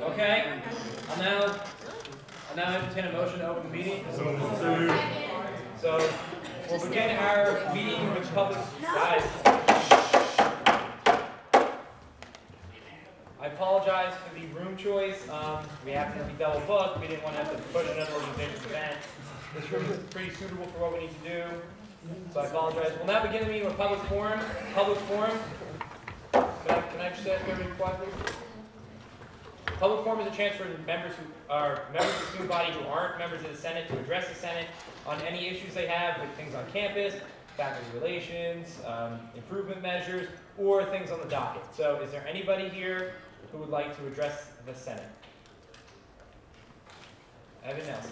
Okay. I'll now entertain a motion to open the meeting. So we'll begin our meeting with public. Guys, I apologize for the room choice. We happen to be double booked. We didn't want to have to push another organization's event. This room is pretty suitable for what we need to do. So I apologize. We'll now begin the meeting with public forum. Public forum. Can I just ask everybody quietly? Public forum is a chance for members who are members of the student body who aren't members of the Senate to address the Senate on any issues they have with things on campus, faculty relations, improvement measures, or things on the docket. So is there anybody here who would like to address the Senate? Evan Nelson.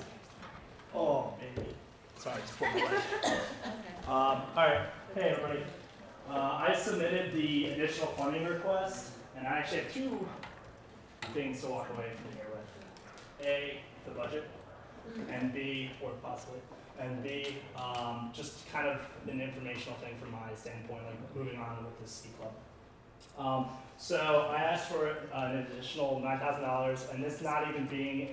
Oh, baby. Sorry, just pulled my leg. All right. Hey, everybody. I submitted the additional funding request, and I actually have two things to walk away from here with. A, the budget, and B, or possibly, and B, just kind of an informational thing from my standpoint, like moving on with the ski club. So I asked for an additional $9,000, and this not even being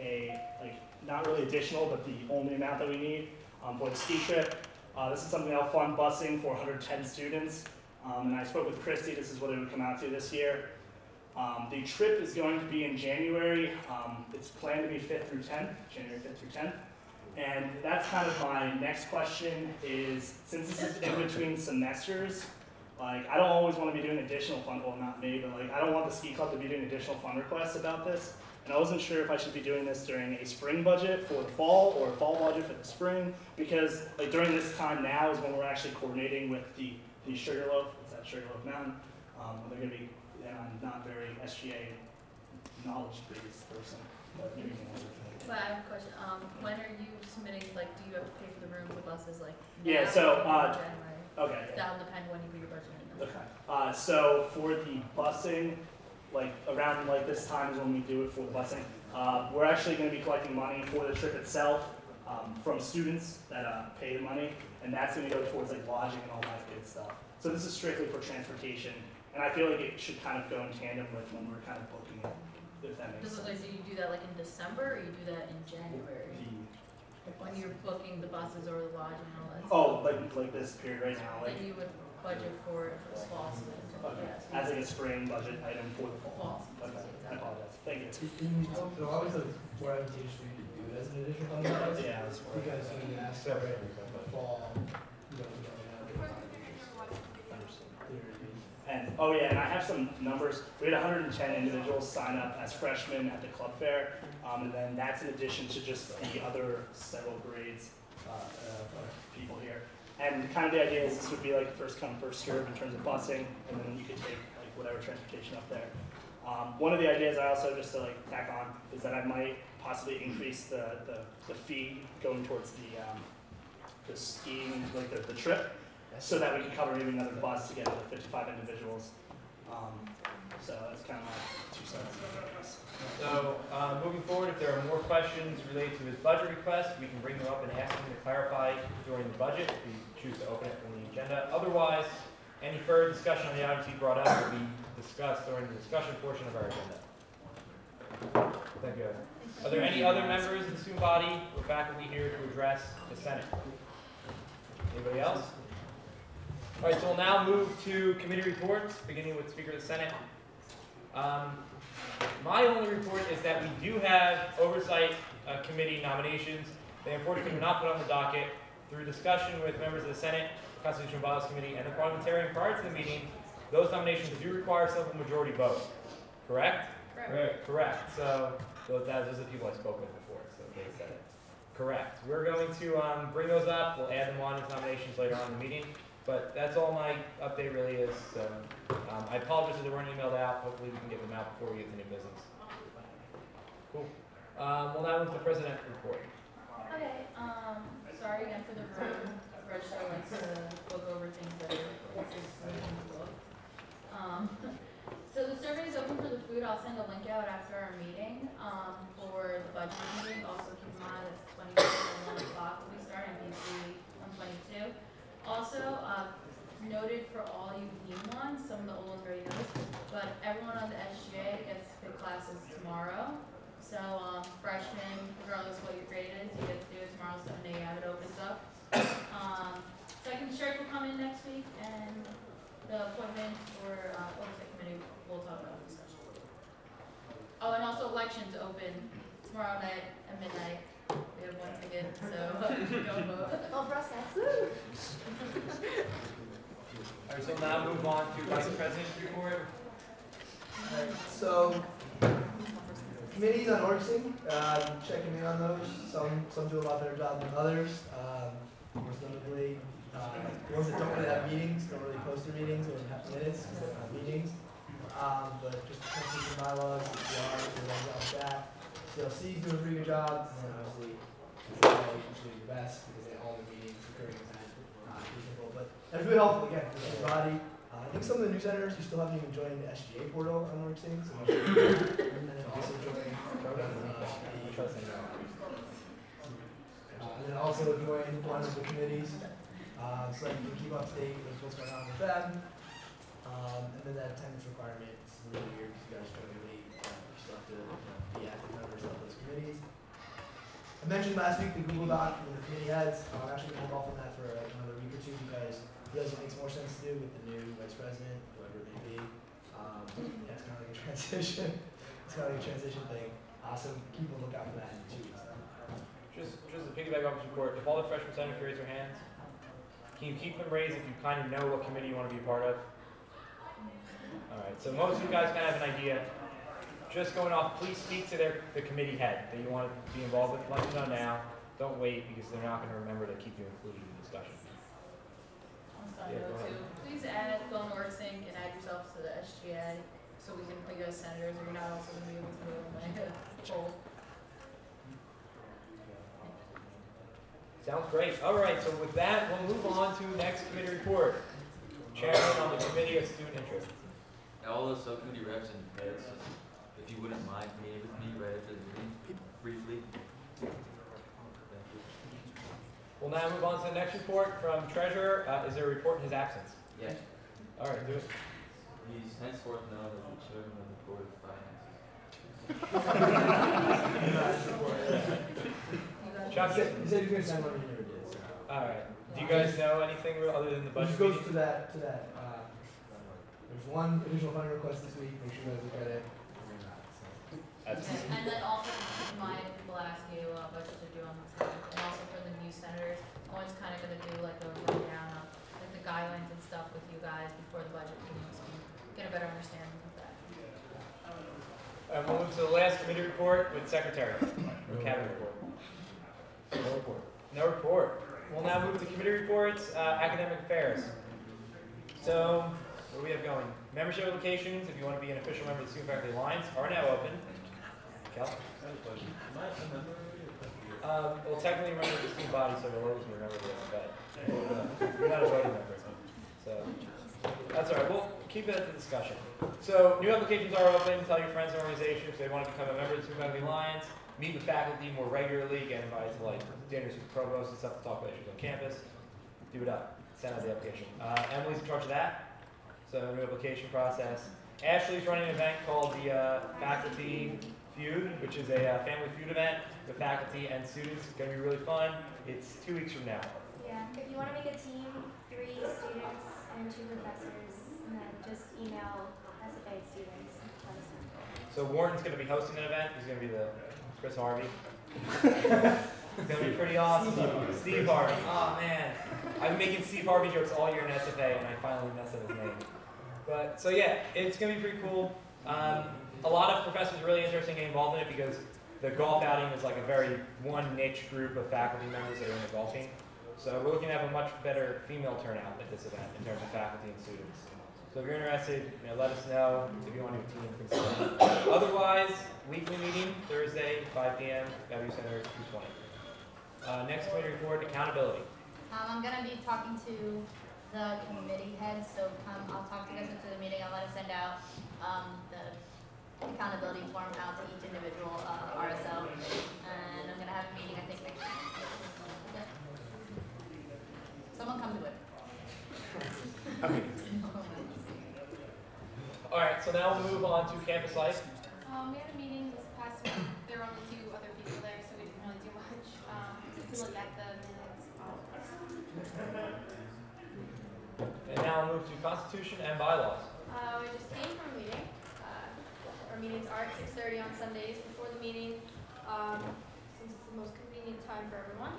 not really additional, but the only amount that we need for the ski trip. This is something that'll fund busing for 110 students. And I spoke with Christy, this is what it would come out to this year. The trip is going to be in January. It's planned to be 5th through 10th, January 5th through 10th. And that's kind of my next question is, since this is in between semesters, like I don't always want to be doing additional fund, well not me, but like I don't want the ski club to be doing additional fund requests about this. And I wasn't sure if I should be doing this during a spring budget for the fall or a fall budget for the spring, because like during this time now is when we're actually coordinating with the Sugarloaf, it's at Sugarloaf Mountain. They're going to be, and I'm not very SGA knowledge-based person, but maybe you can answer. But I have a question. When are you submitting, like, do you have to pay for the room, the buses, like, now yeah, so, or January? Okay. That'll depend when you put your budget in. Okay. So for the busing, like around like this time is when we do it for the busing. We're actually going to be collecting money for the trip itself from students that pay the money, and that's going to go towards like lodging and all that good stuff. So this is strictly for transportation, and I feel like it should kind of go in tandem with when we're kind of booking it, if that makes sense. Do you do that like in December, or you do that in January? When you're booking the buses or the lodging and all that stuff? Oh, like this period right now. Like, then you would budget for it for the fall season. Okay. Yeah, As like a spring budget item for the fall. Okay. Exactly. I apologize. Thank you. So obviously it's more advantageous for you to do it as an additional funding request. Yeah, that's right. Because when you ask for it fall, you don't have And oh yeah, and I have some numbers. We had 110 individuals sign up as freshmen at the club fair, and then that's in addition to just the other several grades of people here. And kind of the idea is this would be like first come, first serve in terms of busing, and then you could take like whatever transportation up there. One of the ideas I also, just to like tack on, is that I might possibly increase the fee going towards the skiing, like the trip, so that we can cover maybe another bus to get to the 55 individuals. So that's kind of my 2 cents. So moving forward, if there are more questions related to his budget request, we can bring them up and ask him to clarify during the budget if we choose to open it from the agenda. Otherwise, any further discussion on the items he brought up will be discussed during the discussion portion of our agenda. Thank you. Are there any other members of the student body or faculty here to address the Senate? Anybody else? All right, so we'll now move to committee reports, beginning with Speaker of the Senate. My only report is that we do have oversight committee nominations. They unfortunately were not put on the docket. Through discussion with members of the Senate, Constitutional Bias Committee, and the parliamentarian prior to the meeting, those nominations do require simple majority vote. Correct? Correct. Correct. So those are the people I spoke with before, so they said it. Correct. We're going to bring those up. We'll add them on as nominations later on in the meeting. But that's all my update really is. I apologize if they weren't emailed out. Hopefully we can get them out before we get to new business. Cool. We'll now move to President report. Okay, sorry again for the room. Register likes to look over things that are booked. So the survey is open for the food. I'll send a link out after our meeting for the budget meeting. Also keep in mind it's 22 and 1 o'clock we start in BC 122. Also, noted for all you new ones, some of the old ones already noticed, but everyone on the SGA gets to pick classes tomorrow. So freshmen, regardless of what your grade is, you get to do it tomorrow Sunday. It opens up. Second shirt will come in next week, and the appointment for oversight committee we'll talk about in discussion. Oh, and also elections open tomorrow night at midnight. We have one ticket, so go vote. Oh, for us, guys. Alright, so now move on to Vice President's report. Alright, so committees on Orgsing, checking in on those. Some do a lot better job than others. Most notably, the ones that don't really have meetings, don't really post their meetings or have minutes because they don't have meetings. But just transition bylaws, CPR, do a good job with that. CLC's doing a pretty good job, and then obviously it's usually the best because they have all the meetings, recurring event, reasonable. But that's really helpful again for everybody. I think some of the new senators who still haven't even joined the SGA portal on Orgsing, so and then also join and then also join one of the committees, so that you can keep up to date with what's going on with them. And then that attendance requirement is really weird because you guys join late, you still have to be active members of those committees. I mentioned last week the Google Doc and the committee heads. I'm actually going to hold off on that for another week or two because it does what makes more sense to do with the new vice president, whoever it may be. Yeah, it's kind of like a transition. It's kind of like a transition thing. So keep a lookout for that in 2 weeks. Just to piggyback off this report, if all the freshman senators raise their hands, can you keep them raised if you kind of know what committee you want to be a part of? Alright, so most of you guys kind of have an idea. Just going off, please speak to the committee head that you want to be involved with. Let them know now. Don't wait because they're not going to remember to keep you included in the discussion. Please go on Orgsing and add yourself to the SGA so we can put you as senators, or you're not also going to be able to move on my poll. Sounds great. Alright, so with that, we'll move on to next committee report. Chairman on the Committee of Student Interest. All the subcommittee reps and heads, if you wouldn't mind meeting with me right after the meeting, briefly. Thank you. We'll now move on to the next report from Treasurer. Is there a report in his absence? Yes. Alright, do it. He's henceforth known as the chairman of the Board of Finance. Chuck, He said he was going to send one, he never did. So. alright. Do you guys know anything other than the It budget just goes meeting? to that. There's one additional funding request this week. Make sure you guys look at it. And then also keep in mind, if people ask you budgets are due on the 10th, and also for the new senators, Owen's kind of going to do like a rundown of like the guidelines and stuff with you guys before the budget meeting, so you get a better understanding of that. And we'll move to the last committee report with Secretary. Cabinet report. No report. No report. We'll now move to committee reports, academic affairs. So, what do we have going? Membership applications, if you want to be an official member of the Student Faculty Alliance, are now open. Cal? Well, technically, you're a member of the student body, so you'll always be a member of this, but you're not a voting member. So, that's all right. We'll keep it at the discussion. So, new applications are open. Tell your friends and organizations if they want to become a member of the Student Faculty Alliance. Meet with faculty more regularly, get invited to like dinners with provosts and stuff to talk about issues on campus. Do it up. Send out the application. Emily's in charge of that. So, new application process. Ashley's running an event called the Faculty Feud, which is a family feud event with faculty and students. It's going to be really fun. It's 2 weeks from now. Yeah, if you want to make a team, 3 students and 2 professors, and then just email SFA students. Let us know. So Warren's going to be hosting an event. He's going to be the Chris Harvey. It's going to be pretty awesome. Steve Harvey. Oh, man. I've been making Steve Harvey jokes all year in SFA, and I finally messed up his name. But, so yeah, it's going to be pretty cool. A lot of professors are really interested in getting involved in it because the golf outing is like a very one niche group of faculty members that are into golfing. So we're looking to have a much better female turnout at this event in terms of faculty and students. So if you're interested, let us know if you want to do a team. Things. Otherwise, weekly meeting, Thursday, 5 p.m., W Center, 220. Next committee report, accountability. I'm going to be talking to the committee heads, so I'll talk to you guys into the meeting. I'll let us send out the accountability form out to each individual RSL, and I'm going to have a meeting, I think, next week. Someone come to it. Okay. All right, so now we'll move on to campus life. We had a meeting this past week. There were only 2 other people there, so we didn't really do much. You can look at the minutes. And now I'll move to Constitution and bylaws. We just came from a meeting. Our meetings are at 6:30 on Sundays before the meeting, since it's the most convenient time for everyone.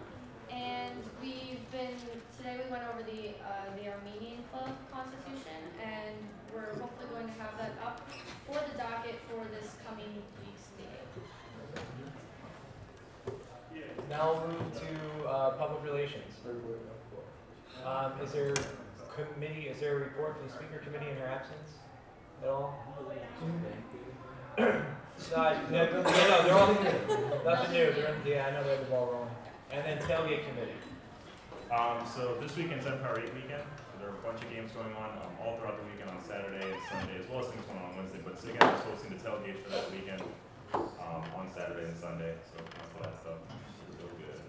And today we went over the Armenian Club Constitution, and we're hopefully going to have that up for the docket for this coming week's meeting. Now I'll move to public relations. Is there a report from the speaker committee in her absence at all? No, they're all nothing new. I know they have the ball rolling. And then tailgate committee. So this weekend's Empire 8 weekend. There are a bunch of games going on all throughout the weekend on Saturday and Sunday, as well as things going on Wednesday. But SITTV is hosting the tailgate for that weekend on Saturday and Sunday. So that's all that stuff. Real good.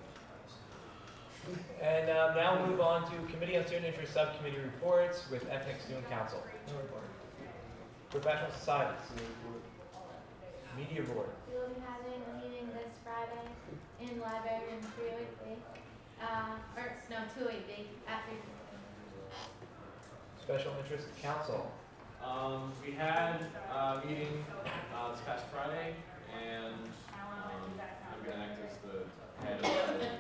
And now we'll move on to Committee on Student Interest Subcommittee reports with Ethnic Student Council. Professional societies. Media board. We will be having a meeting this Friday in library in 308B. 208B at 3. Special Interest Council. We had a meeting this past Friday, and I'm going to act as the head of it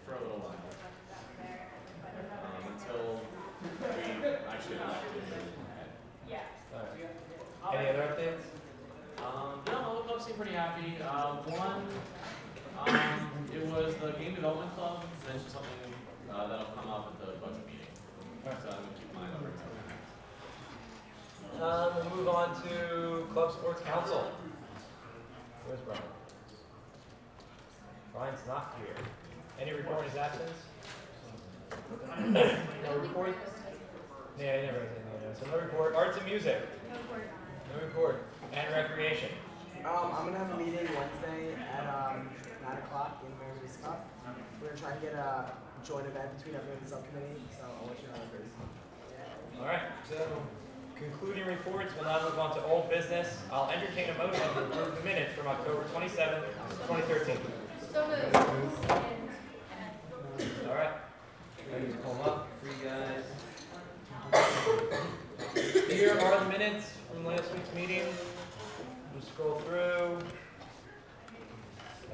for a little while. Until we actually elect the head. Right. Any other updates? No, the club seemed pretty happy. It was the Game Development Club mentioned something that'll come up at the budget meeting. So I'm going to keep mine over until We'll move on to Club Sports Council. Where's Brian? Brian's not here. Any report in his absence? No report? Yeah, he never has anything. So no report. Arts and music? No report. No report. And recreation? I'm gonna have a meeting Wednesday at 9 o'clock in Mary's Cup. We're gonna try and get a joint event between everyone in the subcommittee, so I'll let you know how it goes. All right. So concluding reports, we'll now move on to old business. I'll entertain a motion to approve the minutes from October 27th, 2013. So moved. All right. Ready to pull them up for you guys. Here are the minutes from last week's meeting. We'll scroll through.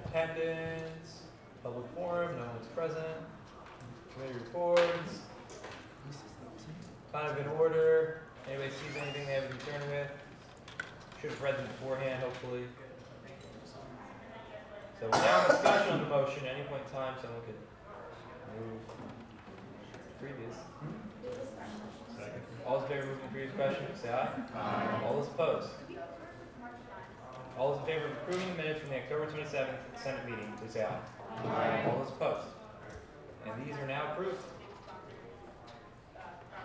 Attendance, public forum, no one's present. Committee reports. Kind of in order. Anybody sees anything they have a concern with? Should have read them beforehand, hopefully. So we're now in discussion on the motion. At any point in time, someone could move previous. Second. All those in favor of moving the previous question, say aye. Aye. All those opposed? All those in favor of approving the minutes from the October 27th Senate meeting, please say aye. Aye. All those opposed? And these are now approved.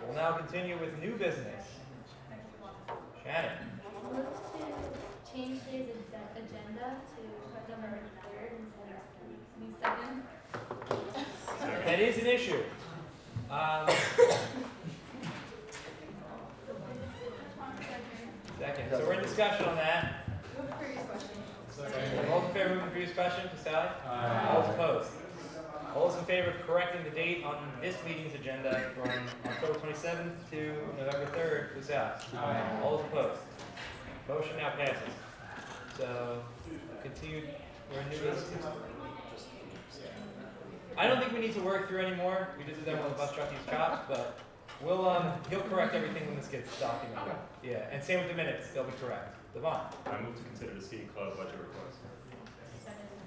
We'll now continue with new business. Shannon. Move to change today's agenda to November 3rd instead of 22nd. That is an issue. Second. So we're in discussion on that. Move the previous question. All those in favor of moving the previous question, please say aye. Aye. All those opposed? All those in favor of correcting the date on this meeting's agenda from October 27th to November 3rd, please say aye. Aye. All those opposed? Motion now passes. So, continued, we're in new business. I don't think we need to work through anymore. We just did that when the bus truckies chops, but he'll correct everything when this gets documented. Yeah, and same with the minutes, they'll be correct. Devon. I move to consider the ski club budget request.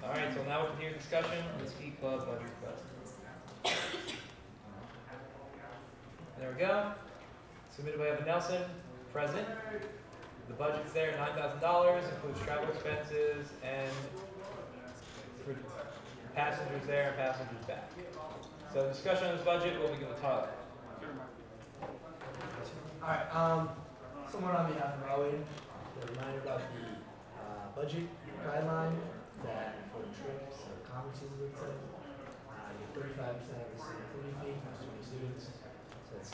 All right, so now we'll continue discussion on the ski club budget request. There we go. Submitted by Evan Nelson, present. The budget's there, $9,000, includes travel expenses and for passengers there and passengers back. So discussion on this budget, we'll begin with Tyler. Alright, somewhat on behalf of Owen, the reminder about the budget guideline that for trips or conferences, let's say, you get 35% of the student fee times 20 students, so that's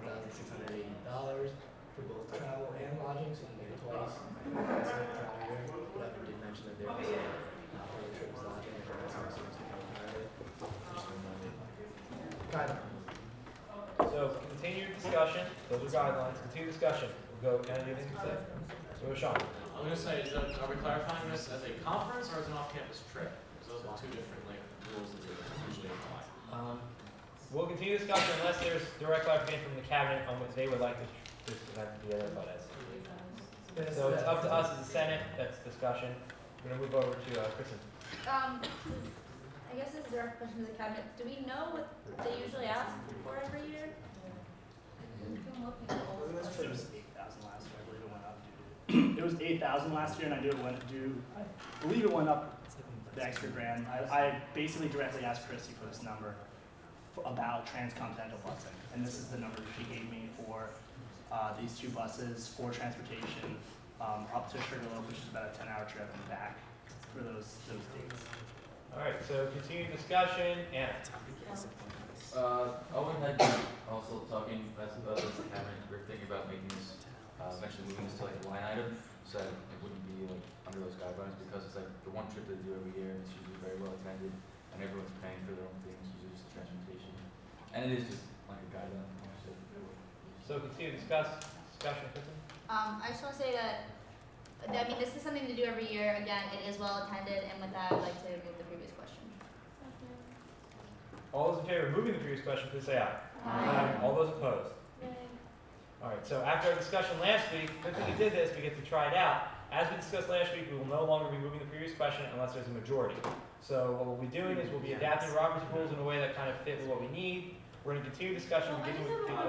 $1,680 for both travel and lodging, so you get it twice. That's what I'm trying to do. But I did mention that there was a part of the trip was lodging and that's how it seems to go around it. Just reminded. Guideline. So continued discussion, those are guidelines, continued discussion. We'll go, Kennedy, anything to say? So Sean. I'm gonna say, are we clarifying this as a conference or as an off-campus trip? Because those are two different rules that usually apply. We'll continue discussion unless there's direct clarification from the cabinet on what they would like this event to be identified as. So it's up to us as the Senate, that's discussion. We're gonna move over to Kristen. I guess this is a direct question to the cabinet. Do we know what they usually ask for every year? It was 8,000 last year, I believe it went up. It was 8,000 last year, and I believe it went up the extra grand. I basically directly asked Christy for this number about transcontinental busing, and this is the number she gave me for these two buses for transportation up to Sugarloaf, which is about a 10-hour trip, and back for those dates. All right, so continued discussion, Anna. Owen had been also talking about this cabinet. We're thinking about making this, eventually moving this to like a line item, so that it wouldn't be like under those guidelines, because it's like the one trip they do every year, and it's usually very well attended, and everyone's paying for their own things, usually just transportation, and it is just like a guideline. So continue discussion, Kristen. I just want to say that, I mean, this is something to do every year. Again, it is well attended, and with that, I'd like to move the previous question. All those in favor of moving the previous question, please say aye. Aye. All those opposed? All right, so after our discussion last week, good thing we did this, we get to try it out. As we discussed last week, we will no longer be moving the previous question unless there's a majority. So what we'll be doing is we'll be adapting Robert's rules in a way that kind of fit with what we need. We're going to continue discussion, beginning with people.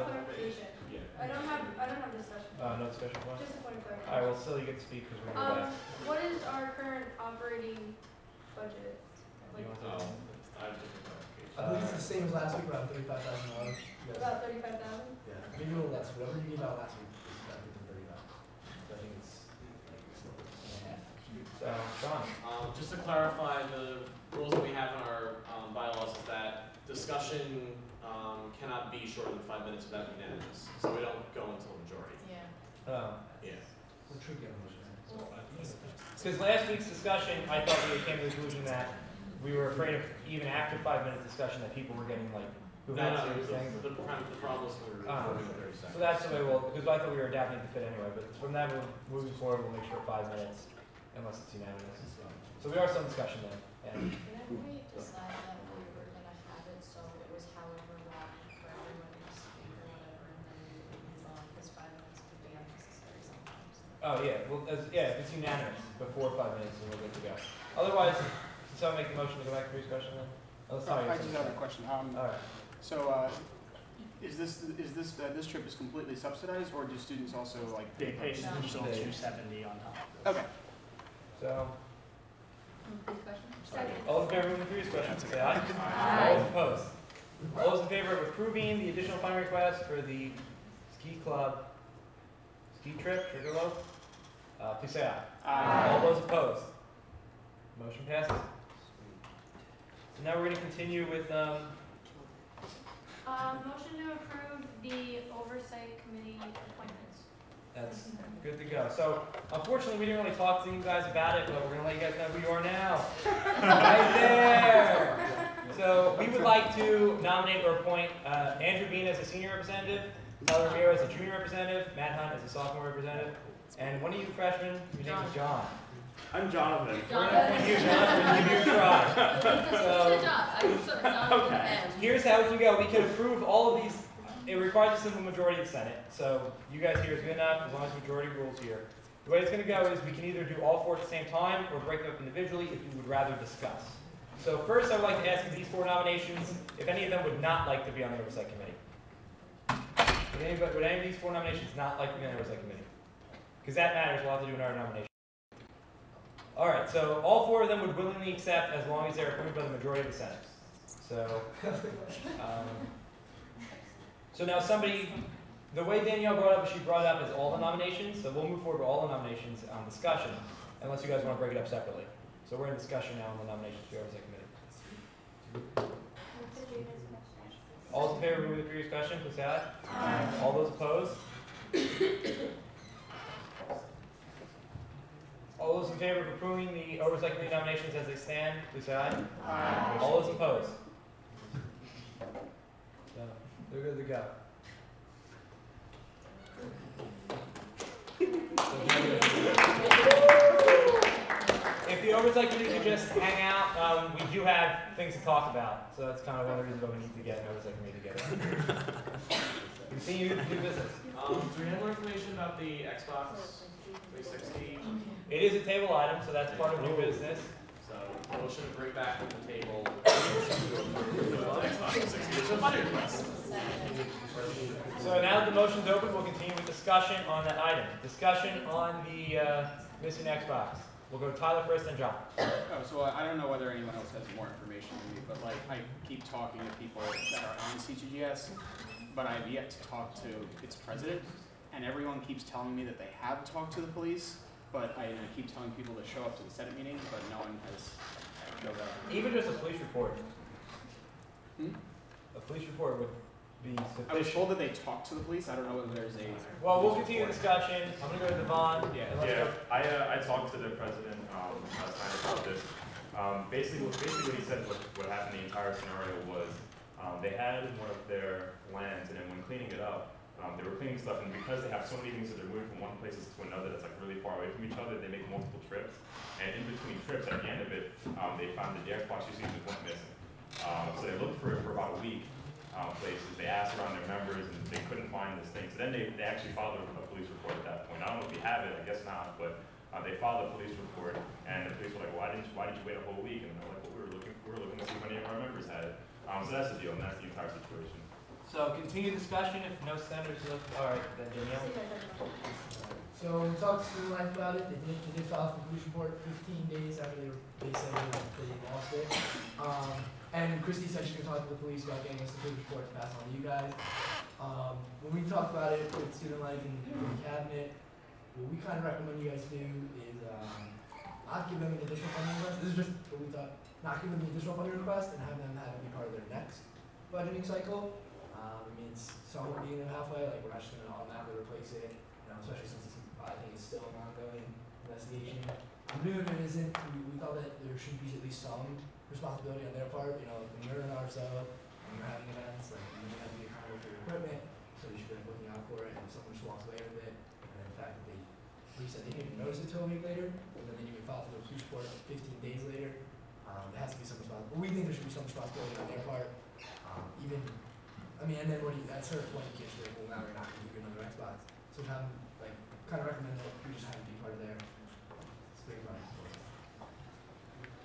I don't have discussion. No discussion for us? Just a point of clarification. All right, well, still you get to speak because we're going to go back. What is our current operating budget? You want to I have different clarification. I believe it's the same as last week, around $35,000. Yes. About 35,000? Yeah, maybe a little less. Whatever you gave out last week, that was 35. So I think it's So, Sean. Just to clarify, the rules that we have in our bylaws is that discussion cannot be shorter than 5 minutes without unanimous. So we don't go until a majority. Yeah. Yeah. we're tricky on those. Because last week's discussion, I thought we came to the conclusion that we were afraid of, even after 5 minutes discussion, that people were getting like, who had serious things. The problem is we're recording 30 seconds. So that's the way because I thought we were adapting to fit anyway, but from that, moving forward, we'll make sure 5 minutes, unless it's unanimous. So we are some discussion then. And Didn't we decide that we were gonna have it so it was however long for everyone to speak or whatever, and then we would move on, because 5 minutes could be unnecessary sometimes. oh yeah, well, if it's unanimous before 5 minutes, then we're good to go. Otherwise, can someone make the motion to go back to previous question then? Oh, sorry. I just have a question. All right. So, is this trip is completely subsidized, or do students also like They pay for additional They- 270 on top. Okay. So, Previous question? Second. all in favor of the previous question, say aye. Aye. All those opposed? All those in favor of approving the additional funding request for the ski club ski trip, Sugarloaf, please say aye. Aye. All those opposed? Motion passes. So now we're going to continue with, Motion to approve the oversight committee appointments. that's good to go. So unfortunately, we didn't really talk to you guys about it, but we're going to let you guys know who you are now. Right there. So we would like to nominate or appoint Andrew Bean as a senior representative, Tyler Ramiro as a junior representative, Matt Hunt as a sophomore representative, and one of you freshmen, your name is John. I'm Jonathan. We're going to appoint you, Jonathan, and give you a try. Good job. I was Okay. Here's how it can go. We can approve all of these. It requires a simple majority of the Senate. So you guys here is good enough as long as the majority rules here. The way it's going to go is we can either do all four at the same time or break them up individually if you would rather discuss. So first I would like to ask you these four nominations, if any of them would not like to be on the Oversight Committee. Would any of these four nominations not like to be on the Oversight Committee? Because that matters. We'll have to do another nomination. All right, so all four of them would willingly accept as long as they're approved by the majority of the Senate. So, so now somebody, the way Danielle brought up, she brought it up as all the nominations. So we'll move forward with all the nominations on discussion, unless you guys want to break it up separately. So we're in discussion now on the nominations for the Oversight Committee. All those in favor of moving the previous question, please say aye. Aye. All those opposed? All those in favor of approving the oversight committee nominations as they stand, please say aye. Aye. All those opposed? So, they're good to go. If the oversight committee could just hang out, we do have things to talk about. So that's kind of one of the reasons why we need to get an oversight committee together. Continue to do business. Do we have more information about the Xbox 360? It is a table item, so that's part of new business. So, motion to bring back to the table the Xbox 360. It's a funding request. So now that the motion's open, we'll continue with discussion on that item. Discussion on the missing Xbox. We'll go Tyler first, then John. Oh, so I don't know whether anyone else has more information than me, but like I keep talking to people that are on C2GS, but I've yet to talk to its president, and everyone keeps telling me that they have talked to the police, but I keep telling people to show up to the Senate meeting, but no one has showed up. Even just a police report. Hmm? A police report would be sufficient. I was told that they talked to the police. I don't know whether there's a. Well, we'll continue the discussion. I'm going to go to Devon. Yeah, I talked to the president last night about this. Basically what he said, what happened, the entire scenario was they had one of their lands, and then when cleaning it up, they were cleaning stuff, and because they have so many things that they're moving from one place to another that's like really far away from each other, they make multiple trips. And in between trips, at the end of it, they found that the Xbox just went missing. So they looked for it for about a week. Places. They asked around their members and they couldn't find this thing. So then they actually filed a police report at that point. I don't know if we have it, I guess not, but they filed a police report, and the police were like, well, why didn't you wait a whole week? And they're like, well, we were looking to see if any of our members had it. So that's the deal, and that's the entire situation. So continue discussion if no senators look. All right, then Danielle. So we talked to Student Life about it. They did file for police report 15 days after they said they lost it. And Christy said she could talk to the police about getting us the police report to pass on to you guys. When we talked about it with Student Life and the cabinet, what we kind of recommend you guys do is not give them an additional funding request. This is just what we thought. Not give them an additional funding request and have them have it be part of their next budgeting cycle. It means someone being in halfway, like we're not just going to automatically replace it, especially since it's, I think it's still an ongoing investigation. I'm new if it isn't. We thought that there should be at least some responsibility on their part. Like when you're in our zone, when you're having events, like you have to be accountable for your equipment, so you should be looking out for it. And if someone just walks away with it, and then the fact that they said they didn't even notice it till a week later, and then they even filed for the police report 15 days later, there has to be some responsibility. We think there should be some responsibility on their part. And then at a certain point, you can't say, well, now we're not going to give you another Xbox. So kind of recommend that we just have it be part of their spring run.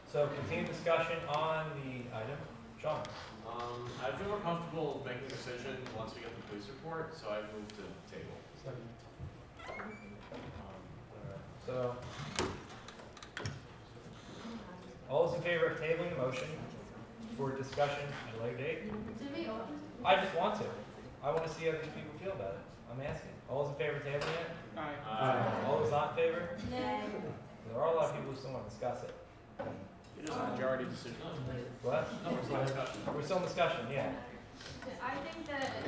So continue discussion on the item. John. I feel more comfortable making a decision once we get the police report, so I moved to table. So, all those in favor of tabling the motion for discussion at a later date? Did we open? I just want to. I want to see how these people feel about it. I'm asking. All those in favor of tabling it? Aye. All those not in favor? Nay. There are a lot of people who still want to discuss it. It is a majority decision. What? No, we're still in discussion. We're still in discussion, yeah. I think that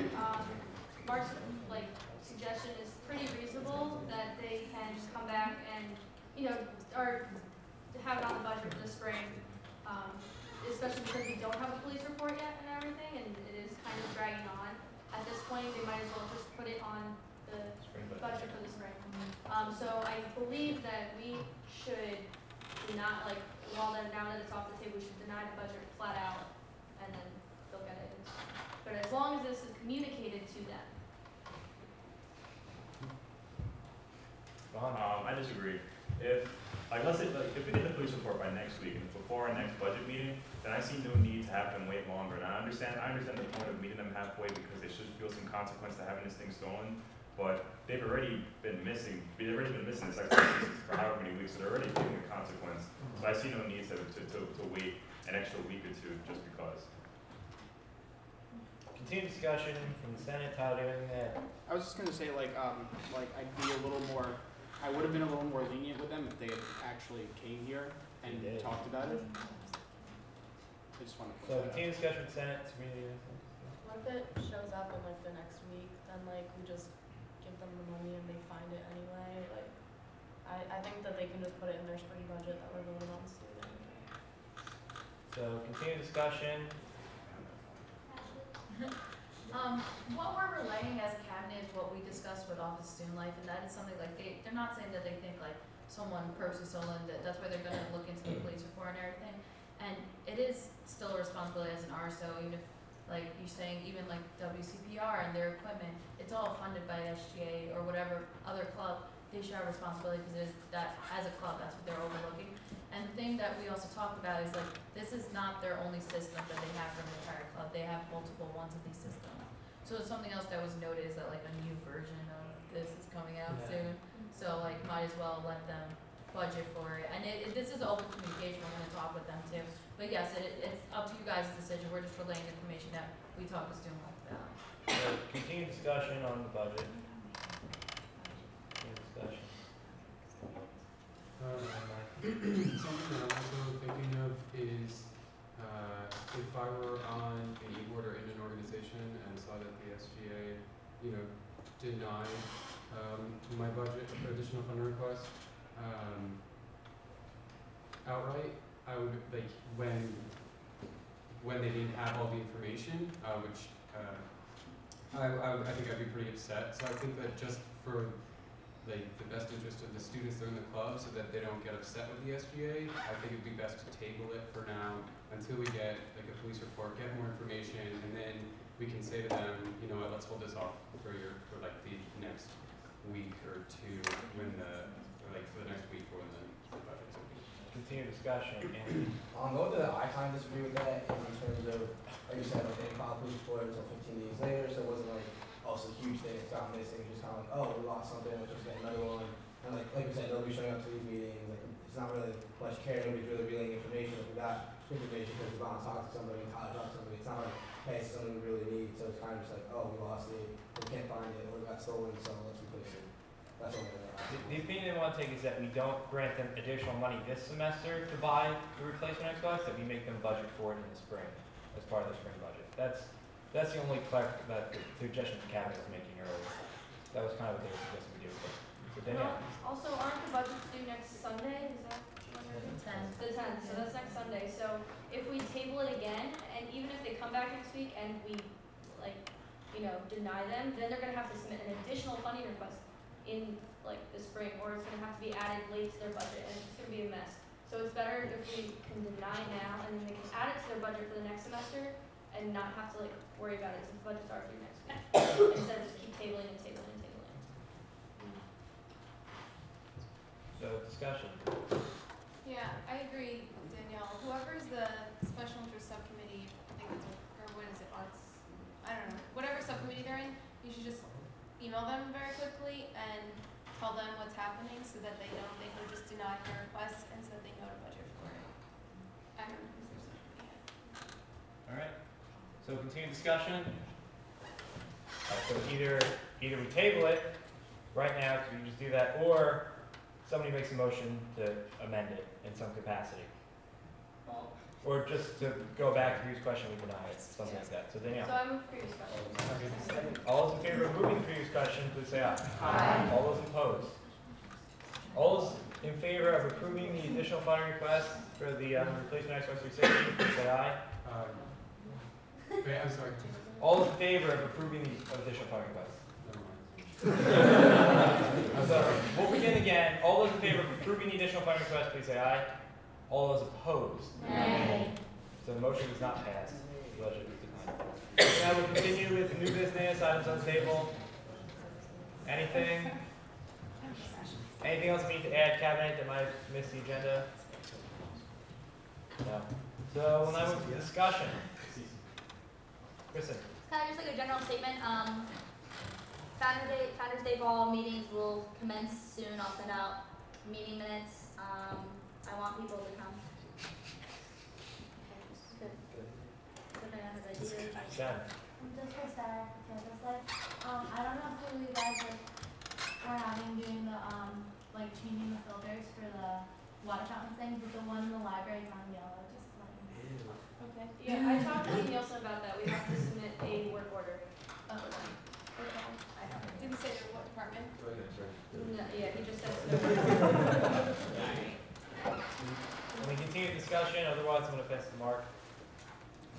Mark's suggestion is pretty reasonable, that they can just come back and, or have it on the budget for the spring, especially because we don't have a police report yet and everything, and it is kind of dragging on. At this point, they might as well just put it on the budget for the spring. So I believe that we should not, now that it's off the table, we should deny the budget flat out, and then they'll get it. But as long as this is communicated to them. I disagree. If let's say if we get the police report by next week and before our next budget meeting, then I see no need to have them wait longer. And I understand the point of meeting them halfway because they should feel some consequence to having this thing stolen. But they've already been missing. They've already been missing this Xbox for however many weeks. So they're already feeling a consequence. So I see no need to wait an extra week or two just because. Continued discussion from the Senate. Tyler, do you have anything to add? I was just gonna say I'd be a little more. I would have been a little more lenient with them if they had actually came here and talked about it. I just want to. So continued discussion with Senate. What if it shows up in the next week? Then we just give them the money and they find it anyway. I think that they can to put it in their spring budget that we're voting on soon. So continued discussion. What we're relaying as a cabinet is what we discussed with Office of Student Life, and that is something like they're not saying that they think like someone purposely stolen, that's why they're gonna look into the police report and everything. And it is still a responsibility as an RSO, even if like you're saying even like WCPR and their equipment, it's all funded by SGA or whatever other club, they should have responsibility because it is that as a club, that's what they're overlooking. And the thing that we also talked about is like, this is not their only system that they have for the entire club, they have multiple ones of these systems. So something else that was noted is that like a new version of this is coming out soon. So like might as well let them budget for it. And this is open communication, we're gonna talk with them too. But yes, it's up to you guys' decision, we're just relaying information that we talked to student life about. So continued discussion on the budget. Continued discussion. Something that I'm also thinking of is if I were on a board or in an organization and saw that the SGA, denied my budget for additional funding requests outright, I would like when they didn't have all the information, which I think I'd be pretty upset. So I think that just for like the best interest of the students that are in the club so that they don't get upset with the SGA, I think it'd be best to table it for now until we get like a police report, get more information, and then we can say to them, you know what, let's hold this off for like the next week or two for the next week when the budget's open. Continued discussion. I'll go to I kind of disagree with that in terms of, like you said, like they didn't file a police report until 15 days later, so it wasn't like, oh, it's a huge thing, it's got missing, it's just kind of like, oh, we lost something, let's just get another one. And like we said, nobody's showing up to these meetings, like it's not really much care, nobody's really relaying information. If we got information because we've gone and talked to somebody, talked to somebody, it's not like, hey, it's something we really need, so it's kind of just like, oh, we lost it, we can't find it, or it got stolen, so let's replace it. That's all The opinion they want to take is that we don't grant them additional money this semester to buy the replacement Xbox, that we make them budget for it in the spring, as part of the spring budget. That's the only that the suggestion the cabinet was making earlier. That was kind of what they were suggesting we do. But then, Also, aren't the budgets due next Sunday? Is that when they're due? The 10th, so that's next Sunday. So if we table it again, and even if they come back next week and we, deny them, then they're gonna have to submit an additional funding request in, the spring, or it's gonna have to be added late to their budget, and it's just gonna be a mess. So it's better if we can deny now, and then they can add it to their budget for the next semester, and not have to, worry about it since budgets are due next week, instead of just keep tabling and tabling and tabling. so discussion. Yeah, I agree, Danielle. Whoever's the special interest subcommittee, I think it's, or what is it, arts, I don't know, whatever subcommittee they're in, you should just email them very quickly and tell them what's happening so that they know they can just deny her request and so that they know to budget for it. I don't know who's their subcommittee head. All right. So continued discussion. So either we table it right now, so we can just do that, or somebody makes a motion to amend it in some capacity. Or just to go back to previous question, we deny it, something like that. So Danielle. So I move previous question. All those in favor of moving the previous question, please say aye. Aye. All those opposed? All those in favor of approving the additional funding request for the replacement Xbox 360, please say aye. Wait, I'm sorry. All those in favor of approving the additional funding request? So we'll begin again. All those in favor of approving the additional funding request, please say aye. All those opposed? Nay. So the motion does not pass. The budget is declined. Now we'll continue with new business items on the table. Anything? Anything else we need to add, cabinet, that might have missed the agenda? No. So we'll now move to discussion. Kristen. Kind of just like a general statement. Founders Day ball meetings will commence soon. I'll send out meeting minutes. I want people to come. Okay, good. Good thing I have ideas. Just for start, I don't know who you guys are doing the changing the filters for the water fountain thing, but the one in the library is on yellow. Just let me know. Okay. Yeah, I talked to Lee Nielsen about that. We have to submit a work order. Oh, okay. Didn't say what department? No, yeah, he just said. else you want to pass to Mark?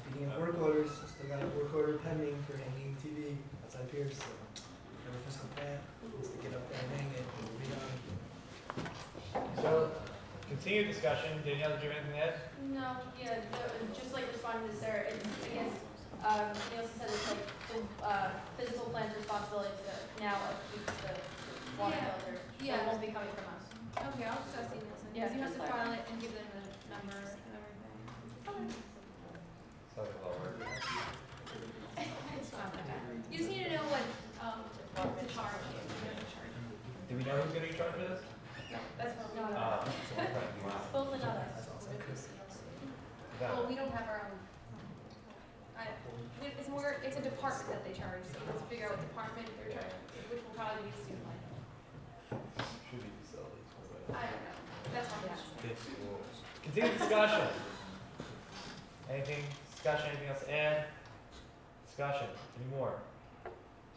Speaking of work orders, still got a work order pending for hanging TV outside Pierce. So every fiscal plant needs to get up there and hang it. And we'll be done. So, continued discussion. Danielle, did you have anything to add? No, yeah, just like responding to Sarah, it's, I guess, Nielsen said it's like the, physical plant's responsibility to now upkeep the water Yeah. filters. So Yeah. it won't be coming from us. Okay, I'll just ask you Nielsen, Yeah, because you have just to like- file it and give them the numbers and everything. Sounds like a lot of work. It's not that bad. You just need to know what, the charge is, you know the charge. Do we know who's going to be charged for this? No, that's what we No, don't. Both and others. Well, we don't have our own. It's more, it's a department that they charge, so you have to figure out what department they're charging, which will probably be student life. Should be facilities. I don't know, that's what I'm asking. Continued discussion. Anything else to add? Discussion, any more?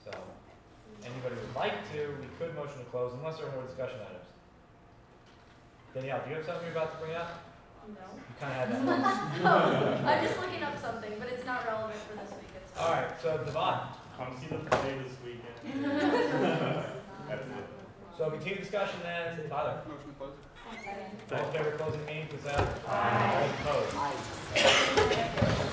So, anybody would like to, we could motion to close unless there are more discussion items. Danielle, do you have something you're about to bring up? No. You kind of had that. I'm just looking up something, but it's not relevant for this week. It's All right, so Devon. Come see the play this weekend. That's it. So continued discussion then, Tyler. Motion to close. All in favor of closing the meeting, please say aye. Aye. All opposed?